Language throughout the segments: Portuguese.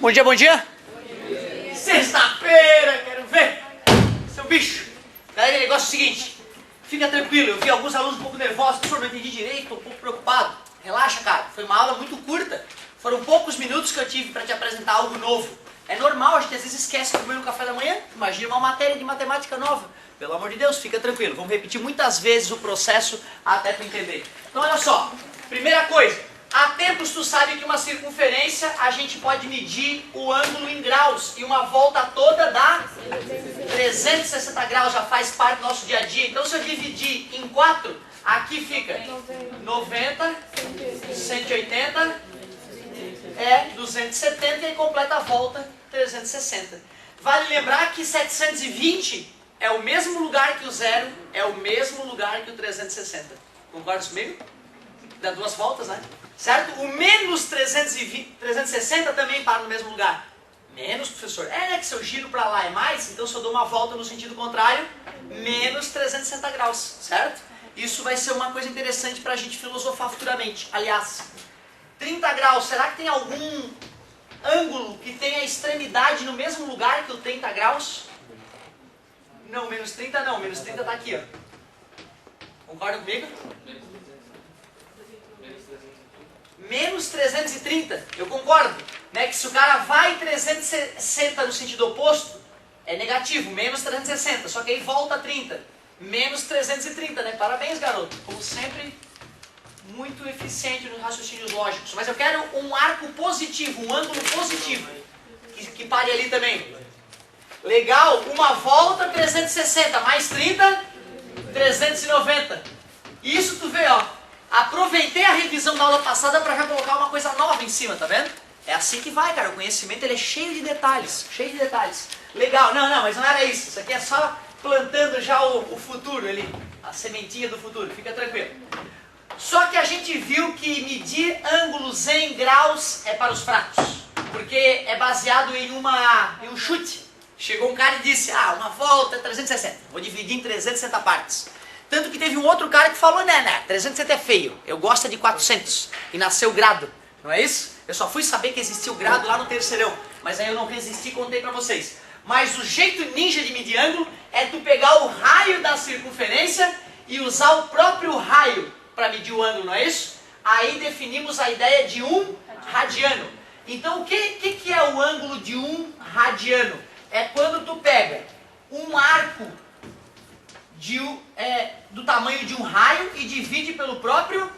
Bom dia, bom dia. Sexta-feira, quero ver. Seu bicho. Galera, o negócio é o seguinte. Fica tranquilo, eu vi alguns alunos um pouco nervosos. Professor, não entendi direito, estou um pouco preocupado. Relaxa, cara. Foi uma aula muito curta. Foram poucos minutos que eu tive para te apresentar algo novo. É normal, a gente às vezes esquece de comer no café da manhã. Imagina uma matéria de matemática nova. Pelo amor de Deus, fica tranquilo. Vamos repetir muitas vezes o processo até tu entender. Então, olha só. Primeira coisa. Há tempos tu sabe que uma circunferência a gente pode medir o ângulo em graus. E uma volta toda dá 360 graus, já faz parte do nosso dia a dia. Então, se eu dividir em 4, aqui fica 90, 180, 270 e completa a volta 360. Vale lembrar que 720 é o mesmo lugar que o zero, é o mesmo lugar que o 360. Concorda comigo? Dá duas voltas, né? Certo? O menos 360 também para no mesmo lugar. Menos, professor? Né, que se eu giro para lá é mais, então se eu dou uma volta no sentido contrário, menos 360 graus, certo? Isso vai ser uma coisa interessante para a gente filosofar futuramente. Aliás, 30 graus, será que tem algum ângulo que tenha a extremidade no mesmo lugar que o 30 graus? Não, menos 30 não, menos 30 está aqui, ó. Concorda comigo? Menos 330, eu concordo, né? Que se o cara vai 360 no sentido oposto, é negativo, menos 360, só que aí volta 30, menos 330, né? Parabéns, garoto, como sempre, muito eficiente nos raciocínios lógicos. Mas eu quero um arco positivo, um ângulo positivo, que pare ali também. Legal, uma volta 360, mais 30, 390. Isso tu vê, ó. Aproveitei a revisão da aula passada para já colocar uma coisa nova em cima, tá vendo? É assim que vai, cara. O conhecimento ele é cheio de detalhes, cheio de detalhes. Legal, não, mas não era isso. Isso aqui é só plantando já o futuro ali, a sementinha do futuro, fica tranquilo. Só que a gente viu que medir ângulos em graus é para os fracos, porque é baseado em um chute. Chegou um cara e disse, uma volta é 360, vou dividir em 360 partes. Tanto que teve um outro cara que falou, né, 360 é feio, eu gosto de 400. E nasceu o grado, não é isso? Eu só fui saber que existia o grado lá no terceirão, mas aí eu não resisti e contei pra vocês. Mas o jeito ninja de medir ângulo é tu pegar o raio da circunferência e usar o próprio raio para medir o ângulo, não é isso? Aí definimos a ideia de um radiano. Então o que é o ângulo de um radiano? É quando tu pega um arco do tamanho de um raio e divide pelo próprio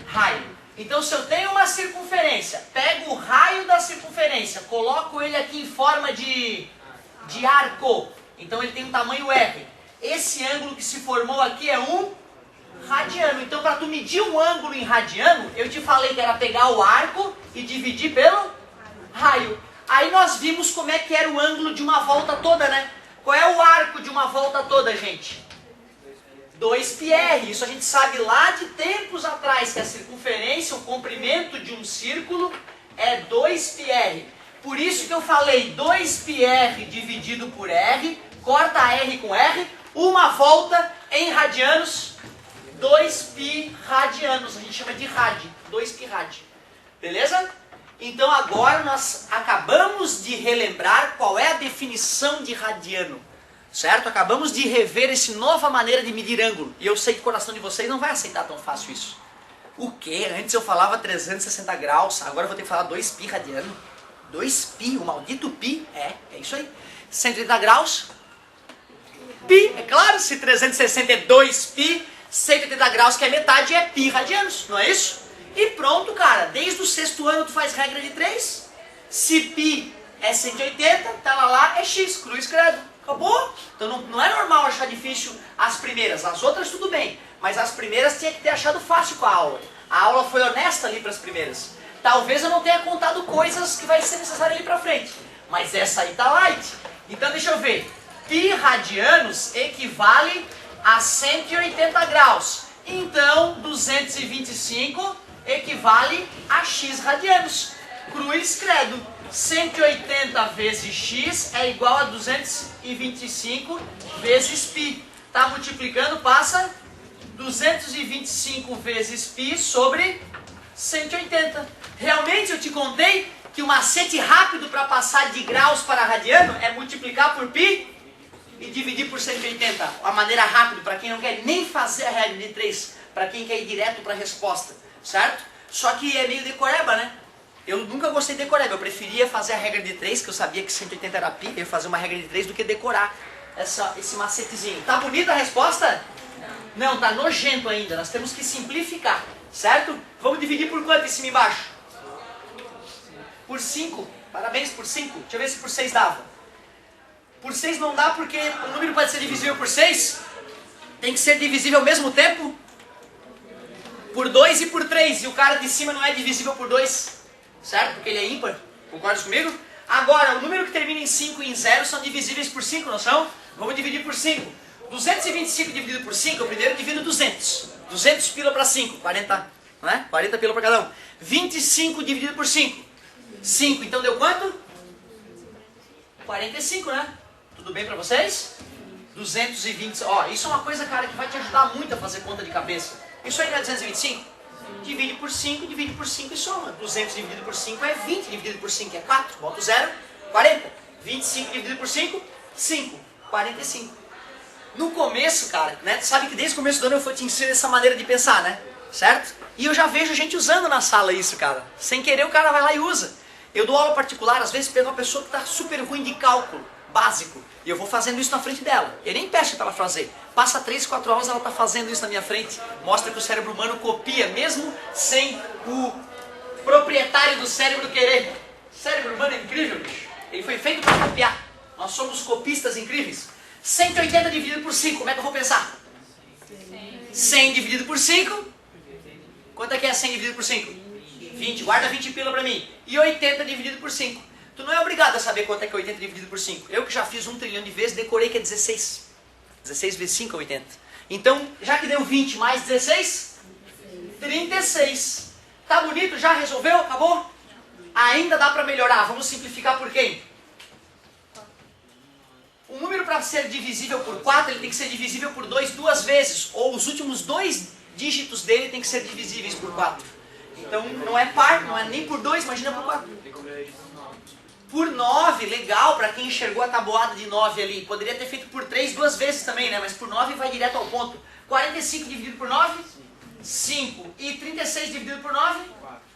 raio. Então se eu tenho uma circunferência, pego o raio da circunferência, coloco ele aqui em forma de arco, então ele tem um tamanho R. Esse ângulo que se formou aqui é um radiano. Então para tu medir um ângulo em radiano, eu te falei que era pegar o arco e dividir pelo raio. Aí nós vimos como é que era o ângulo de uma volta toda, né? Qual é o arco de uma volta toda, gente? 2πr, isso a gente sabe lá de tempos atrás, que a circunferência, o comprimento de um círculo é 2πr. Por isso que eu falei 2πr dividido por r, corta r com r, uma volta em radianos, 2π radianos, a gente chama de rad, 2π rad. Beleza? Então agora nós acabamos de relembrar qual é a definição de radiano. Certo? Acabamos de rever essa nova maneira de medir ângulo. E eu sei que o coração de vocês não vai aceitar tão fácil isso. O quê? Antes eu falava 360 graus, agora eu vou ter que falar 2π radiano. 2π, o maldito π. É isso aí. 180 graus. Π, é claro, se 360 é 2π, 180 graus que é metade é π radianos, não é isso? E pronto, cara. Desde o 6º ano tu faz regra de 3. Se π é 180, tá lá é x, cruz credo. Acabou? Então não é normal achar difícil as primeiras. As outras tudo bem. Mas as primeiras tinha que ter achado fácil com a aula. A aula foi honesta ali para as primeiras. Talvez eu não tenha contado coisas que vai ser necessário ali para frente. Mas essa aí tá light. Então deixa eu ver. Π radianos equivale a 180 graus. Então 225 equivale a x radianos. Cruz credo. 180 vezes x é igual a 225 vezes π. Tá multiplicando, passa 225 vezes π sobre 180. Realmente eu te contei que o macete rápido para passar de graus para radiano é multiplicar por π e dividir por 180. A maneira rápida, para quem não quer nem fazer a regra de 3, para quem quer ir direto para a resposta, certo? Só que é meio decoreba, né? Eu nunca gostei de decoreba, eu preferia fazer a regra de 3, que eu sabia que 180 era π, eu ia fazer uma regra de 3 do que decorar esse macetezinho. Tá bonita a resposta? Não, tá nojento ainda, nós temos que simplificar, certo? Vamos dividir por quanto em cima e embaixo? Por 5, parabéns por 5, deixa eu ver se por 6 dava. Por 6 não dá porque o número pode ser divisível por 6, tem que ser divisível ao mesmo tempo por 2 e por 3, e o cara de cima não é divisível por 2, certo? Porque ele é ímpar, concorda comigo? Agora, o número que termina em 5 e em 0 são divisíveis por 5, não são? Vamos dividir por 5. 225 dividido por 5, eu primeiro divido 200. 200 pila para 5, 40, não é? 40 pila para cada um. 25 dividido por 5. 5, então deu quanto? 45, né? Tudo bem para vocês? 220, ó, isso é uma coisa, cara, que vai te ajudar muito a fazer conta de cabeça. Isso aí não é 225? Divide por 5 e soma. 200 dividido por 5 é 20, dividido por 5 é 4, bota o 0, 40. 25 dividido por 5, 5, 45. No começo, cara, né, tu sabe que desde o começo do ano eu fui te ensinar essa maneira de pensar, né? Certo? E eu já vejo gente usando na sala isso, cara. Sem querer o cara vai lá e usa. Eu dou aula particular, às vezes pego uma pessoa que está super ruim de cálculo básico, e eu vou fazendo isso na frente dela. Eu nem peço para ela fazer. Passa 3, 4 aulas, ela está fazendo isso na minha frente. Mostra que o cérebro humano copia, mesmo sem o proprietário do cérebro querer. O cérebro humano é incrível, bicho. Ele foi feito para copiar. Nós somos copistas incríveis. 180 dividido por 5, como é que eu vou pensar? 100 dividido por 5. Quanto é que é 100 dividido por 5? 20, guarda 20 pila para mim. E 80 dividido por 5. Tu não é obrigado a saber quanto é que é 80 dividido por 5. Eu que já fiz 1 trilhão de vezes, decorei que é 16. 16 vezes 5 é 80. Então, já que deu 20 mais 16, 36. Tá bonito? Já resolveu? Acabou? Ainda dá para melhorar. Vamos simplificar por quem? O número para ser divisível por 4, ele tem que ser divisível por 2 duas vezes. Ou os últimos 2 dígitos dele tem que ser divisíveis por 4. Então, não é par, não é nem por 2, imagina por 4. Por 9, legal, para quem enxergou a tabuada de 9 ali. Poderia ter feito por 3 duas vezes também, né? Mas por 9 vai direto ao ponto. 45 dividido por 9, 5. E 36 dividido por 9,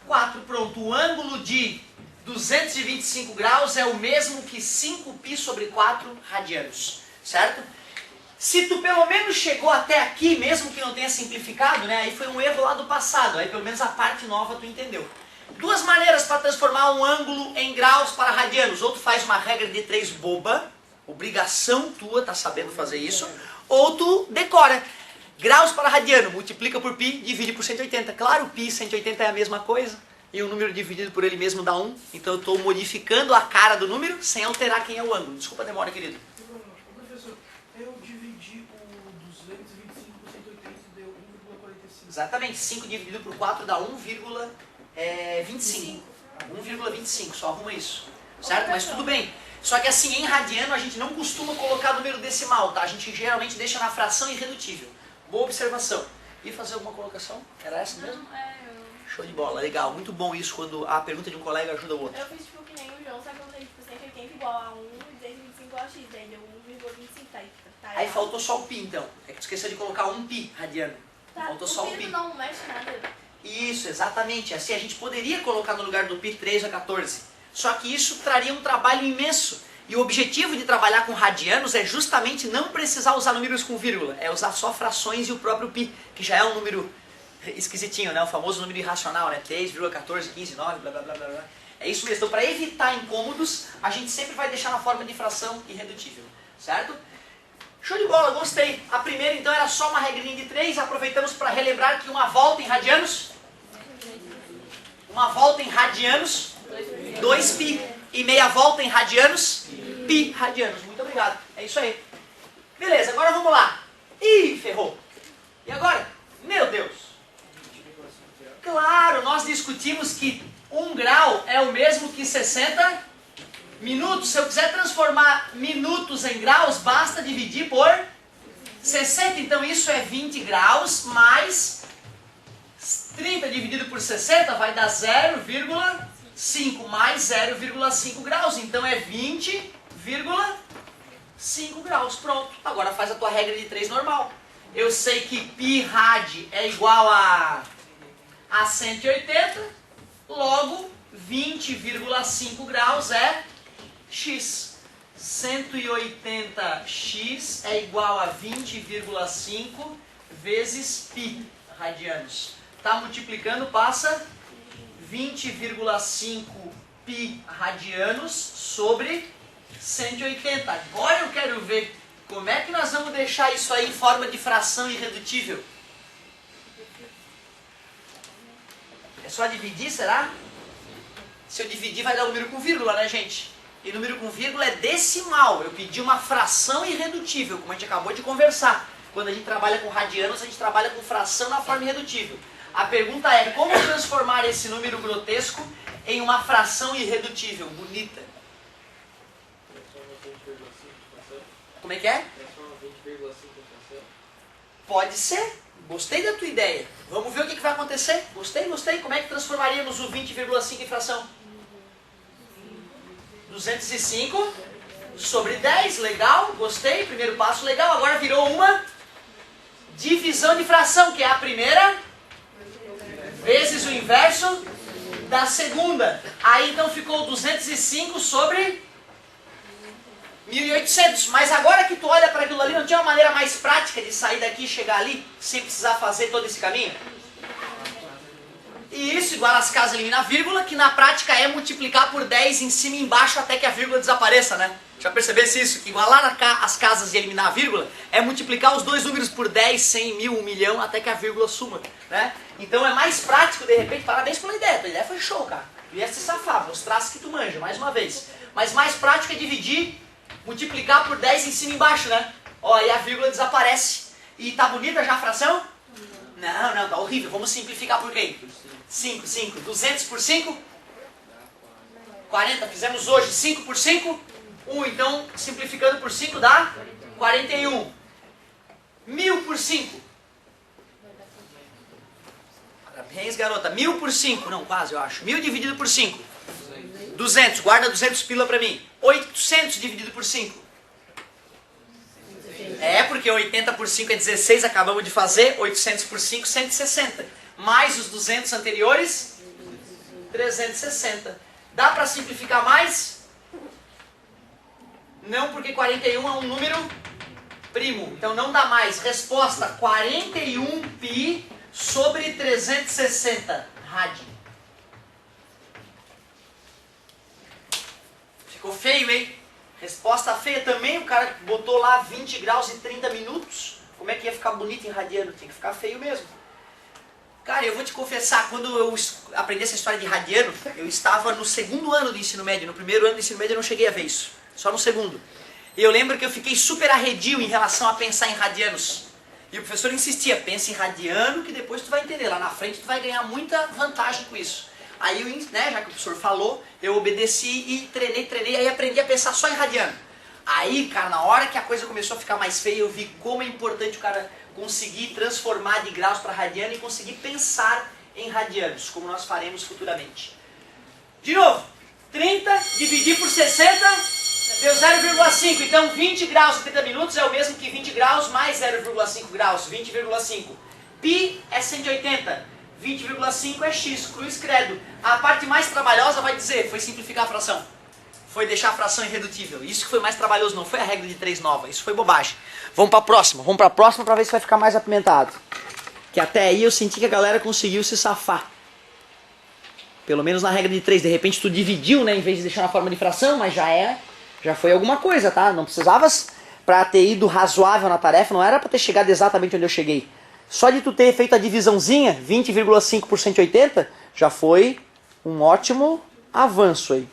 4. Pronto, o ângulo de 225 graus é o mesmo que 5π sobre 4 radianos. Certo? Se tu pelo menos chegou até aqui, mesmo que não tenha simplificado, né? Aí foi um erro lá do passado. Aí pelo menos a parte nova tu entendeu. Duas maneiras para transformar um ângulo em graus para radianos. Ou tu faz uma regra de 3 boba, obrigação tua, tá sabendo fazer isso. Ou tu decora. Graus para radiano, multiplica por π, divide por 180. Claro, π 180 é a mesma coisa. E o número dividido por ele mesmo dá 1. Então eu estou modificando a cara do número sem alterar quem é o ângulo. Desculpa a demora, querido. Professor, eu dividi o 225 por 180 e deu 1,45. Exatamente, 5 dividido por 4 dá 1,25. 1,25, só arruma isso. Certo? Mas tudo bem. Só que assim, em radiano a gente não costuma colocar número decimal, tá? A gente geralmente deixa na fração irredutível. Boa observação. E fazer alguma colocação? Era essa mesmo? Show de bola, legal. Muito bom isso quando a pergunta de um colega ajuda o outro. Eu fiz tipo que nem o João, só que eu usei tipo 180 igual a 1 e 225 igual a x, daí deu 1,25, tá Aí faltou só o π então. É que tu esqueceu de colocar 1π radiano. Tá, Faltou só o π π. não mexe nada. Isso, exatamente. Assim a gente poderia colocar no lugar do π 3 a 14. Só que isso traria um trabalho imenso. E o objetivo de trabalhar com radianos é justamente não precisar usar números com vírgula. É usar só frações e o próprio π, que já é um número esquisitinho, né? O famoso número irracional, né? 3,14, 15, 9, blá blá blá blá. É isso mesmo. Então, para evitar incômodos, a gente sempre vai deixar na forma de fração irredutível. Certo? Show de bola, gostei. A primeira, então, era só uma regrinha de 3. Aproveitamos para relembrar que uma volta em radianos... Uma volta em radianos... 2π. E meia volta em radianos... π radianos. Muito obrigado. É isso aí. Beleza, agora vamos lá. Ih, ferrou. E agora? Meu Deus. Claro, nós discutimos que 1 grau é o mesmo que 60 minutos. Se eu quiser transformar minutos em graus, basta dividir por 60. Então isso é 20 graus mais 30 dividido por 60 vai dar 0,5. 5 mais 0,5 graus. Então é 20,5 graus. Pronto. Agora faz a tua regra de 3 normal. Eu sei que π rad é igual a 180. Logo, 20,5 graus é x. 180x é igual a 20,5 vezes π radianos. Tá multiplicando, passa 20,5 π radianos sobre 180. Agora eu quero ver como é que nós vamos deixar isso aí em forma de fração irredutível. É só dividir, será? Se eu dividir vai dar um número com vírgula, né, gente? E número com vírgula é decimal. Eu pedi uma fração irredutível, como a gente acabou de conversar. Quando a gente trabalha com radianos, a gente trabalha com fração na forma irredutível. A pergunta é, como transformar esse número grotesco em uma fração irredutível, bonita? Como é que é? Pode ser. Gostei da tua ideia. Vamos ver o que vai acontecer. Gostei. Como é que transformaríamos o 20,5 em fração? 205 sobre 10. Legal, gostei. Primeiro passo legal. Agora virou uma divisão de fração, que é a primeira vezes o inverso da segunda. Aí então ficou 205 sobre 1.800. Mas agora que tu olha para aquilo ali, não tinha uma maneira mais prática de sair daqui e chegar ali, sem precisar fazer todo esse caminho? E isso igual as casas eliminar a vírgula, que na prática é multiplicar por 10 em cima e embaixo até que a vírgula desapareça, né? Já percebesse isso? Que igualar as casas e eliminar a vírgula é multiplicar os dois números por 10, 100, 1000, 1 milhão até que a vírgula suma, né? Então é mais prático, de repente, parabéns pela ideia. A ideia foi show, cara. Tu ia se safar, mostrasse que tu manja, mais uma vez. Mas mais prático é dividir, multiplicar por 10 em cima e embaixo, né? Ó, e a vírgula desaparece. E tá bonita já a fração? Não, tá horrível. Vamos simplificar por quê? 5. 200 por 5? 40. Fizemos hoje 5 por 5? 1. Então, simplificando por 5 dá 41. 1000 por 5? Parabéns, garota. 1000 por 5? Não, quase, eu acho. 1000 dividido por 5? 200. Guarda 200 pila pra mim. 800 dividido por 5? É, porque 80 por 5 é 16, acabamos de fazer. 800 por 5, 160. Mais os 200 anteriores, 360. Dá para simplificar mais? Não, porque 41 é um número primo. Então não dá mais. Resposta, 41 π sobre 360 rad. Ficou feio, hein? Resposta feia também. O cara botou lá 20 graus e 30 minutos. Como é que ia ficar bonito em radiano? Tem que ficar feio mesmo. Cara, eu vou te confessar, quando eu aprendi essa história de radiano, eu estava no segundo ano do ensino médio. No primeiro ano do ensino médio eu não cheguei a ver isso. Só no segundo. E eu lembro que eu fiquei super arredio em relação a pensar em radianos. E o professor insistia, pensa em radiano que depois tu vai entender. Lá na frente tu vai ganhar muita vantagem com isso. Aí, né, já que o professor falou, eu obedeci e treinei, aí aprendi a pensar só em radiano. Aí, cara, na hora que a coisa começou a ficar mais feia, eu vi como é importante o cara conseguir transformar de graus para radiano e conseguir pensar em radianos, como nós faremos futuramente. De novo, 30 dividir por 60 deu 0,5. Então 20 graus e 30 minutos é o mesmo que 20 graus mais 0,5 graus, 20,5. Π é 180, 20,5 é x, cruz credo. A parte mais trabalhosa vai dizer, foi simplificar a fração. Foi deixar a fração irredutível. Isso que foi mais trabalhoso, não foi a regra de 3 nova. Isso foi bobagem. Vamos para a próxima. Vamos para a próxima para ver se vai ficar mais apimentado. Que até aí eu senti que a galera conseguiu se safar. Pelo menos na regra de 3. De repente tu dividiu, né? Em vez de deixar na forma de fração, mas já foi alguma coisa, tá? Não precisavas para ter ido razoável na tarefa. Não era para ter chegado exatamente onde eu cheguei. Só de tu ter feito a divisãozinha, 20,5 por 180, já foi um ótimo avanço aí.